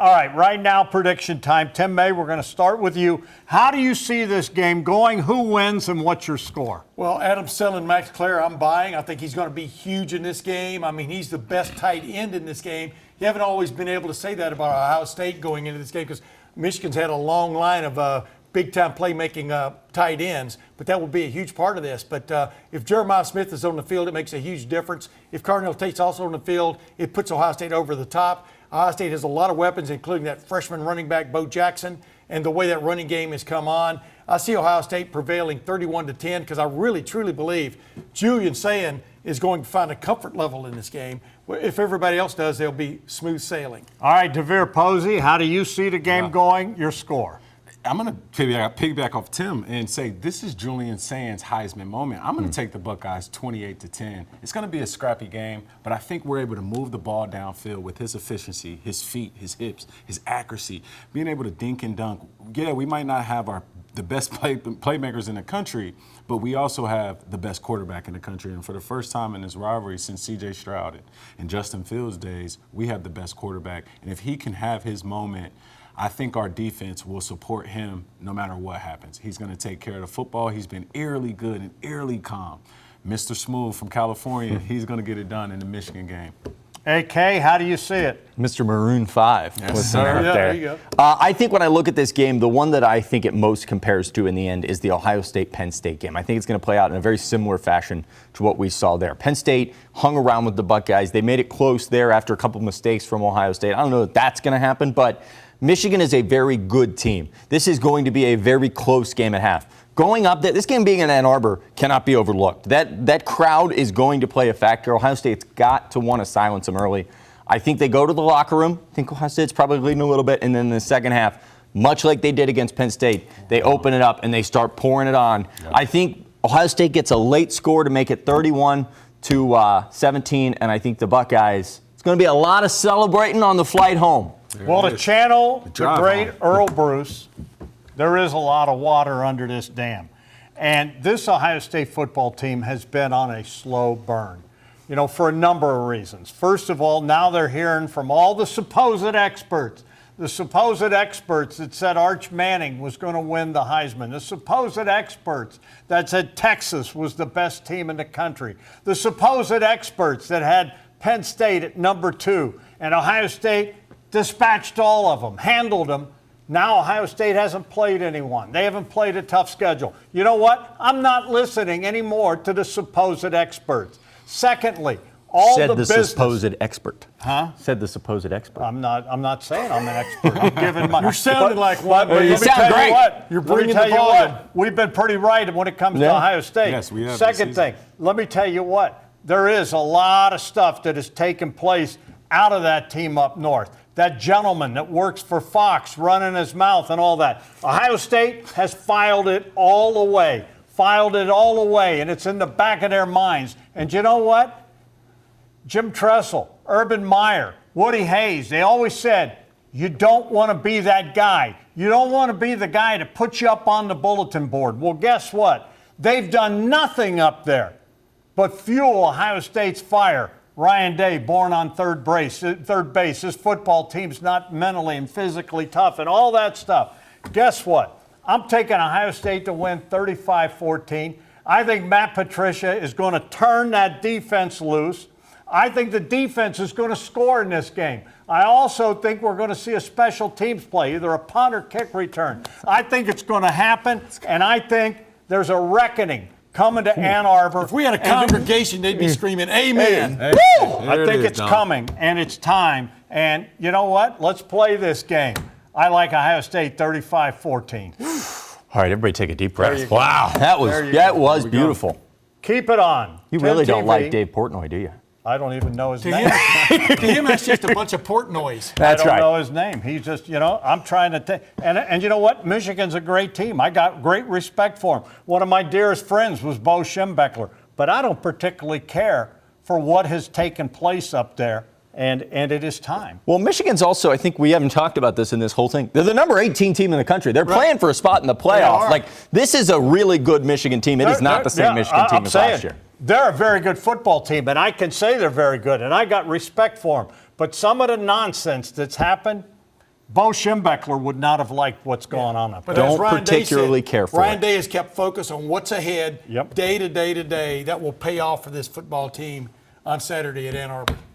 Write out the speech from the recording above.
All right now, prediction time. Tim May, we're going to start with you. How do you see this game going? Who wins and what's your score? Well, Adam's selling Max Clare. I'm buying. I think he's going to be huge in this game. I mean, he's the best tight end in this game. You haven't always been able to say that about Ohio State going into this game because Michigan's had a long line of big-time playmaking tight ends, but that will be a huge part of this. But if Jeremiah Smith is on the field, it makes a huge difference. If Cardinal Tate's also on the field, it puts Ohio State over the top. Ohio State has a lot of weapons, including that freshman running back, Bo Jackson, and the way that running game has come on. I see Ohio State prevailing 31-10 because I really, truly believe Julian Sayin is going to find a comfort level in this game. If everybody else does, they'll be smooth sailing. All right, DeVier, Posey, how do you see the game going? Your score? I'm going to piggyback off Tim and say this is Julian Sayin's Heisman moment. I'm going to take the Buckeyes 28-10. It's going to be a scrappy game, but I think we're able to move the ball downfield with his efficiency, his feet, his hips, his accuracy, being able to dink and dunk. Yeah, we might not have the best playmakers in the country, but we also have the best quarterback in the country. And for the first time in this rivalry since C.J. Stroud and Justin Fields' days, we have the best quarterback. And if he can have his moment, I think our defense will support him no matter what happens. He's going to take care of the football. He's been eerily good and eerily calm. Mr. Smooth from California, he's going to get it done in the Michigan game. AK, how do you see it? Mr. Maroon 5. Yes, sir. Yeah, there you go. I think when I look at this game, the one that I think it most compares to in the end is the Ohio State-Penn State game. I think it's going to play out in a very similar fashion to what we saw there. Penn State hung around with the Buckeyes. They made it close there after a couple mistakes from Ohio State. I don't know if that's going to happen, but Michigan is a very good team. This is going to be a very close game at half. Going up there, this game being in Ann Arbor cannot be overlooked. That crowd is going to play a factor. Ohio State's got to want to silence them early. I think they go to the locker room. I think Ohio State's probably leading a little bit. And then in the second half, much like they did against Penn State, they open it up and they start pouring it on. Yep. I think Ohio State gets a late score to make it 31-17. And I think the Buckeyes, it's going to be a lot of celebrating on the flight home. Well, to channel the great Earl Bruce, there is a lot of water under this dam. And this Ohio State football team has been on a slow burn, for a number of reasons. First of all, now they're hearing from all the supposed experts that said Arch Manning was going to win the Heisman, the supposed experts that said Texas was the best team in the country, the supposed experts that had Penn State at number 2, and Ohio State dispatched all of them, handled them. Now Ohio State hasn't played anyone. They haven't played a tough schedule. You know what? I'm not listening anymore to the supposed experts. Secondly, Said the supposed expert. Huh? Said the supposed expert. I'm not saying I'm an expert. I'm giving my. You're sounding like one, but you sound great. You're bringing the volume. We've been pretty right when it comes to Ohio State. Yes, we have. Second thing, let me tell you what. There is a lot of stuff that has taken place out of that team up north. That gentleman that works for Fox running his mouth and all that. Ohio State has filed it all away, and it's in the back of their minds. And you know what? Jim Tressel, Urban Meyer, Woody Hayes, they always said, you don't want to be that guy. You don't want to be the guy to put you up on the bulletin board. Well, guess what? They've done nothing up there but fuel Ohio State's fire. Ryan Day, born on third base. His football team's not mentally and physically tough and all that stuff. Guess what? I'm taking Ohio State to win 35-14. I think Matt Patricia is going to turn that defense loose. I think the defense is going to score in this game. I also think we're going to see a special teams play, either a punt or kick return. I think it's going to happen, and I think there's a reckoning coming to Ann Arbor. If we had a congregation, they'd be screaming, amen. Hey, I think it's coming, and it's time. And you know what? Let's play this game. I like Ohio State 35-14. All right, everybody take a deep breath. Wow, that was beautiful. Keep it on. You really don't like Dave Portnoy, do you? I don't even know his name. To him, that's just a bunch of Portnoys. That's right. I don't know his name. He's just, I'm trying to take. And you know what? Michigan's a great team. I got great respect for him. One of my dearest friends was Bo Schembechler. But I don't particularly care for what has taken place up there. And it is time. Well, Michigan's also, I think we haven't talked about this in this whole thing. They're the number 18 team in the country. They're playing for a spot in the playoff. Like, this is a really good Michigan team. It is not the same Michigan team as last year. They're a very good football team, and I can say they're very good, and I got respect for them. But some of the nonsense that's happened, Bo Schembechler would not have liked what's going on up there. But as Don't Ryan Day particularly said, care for Ryan it. Day has kept focus on what's ahead, Yep. day to day to day. That will pay off for this football team on Saturday at Ann Arbor.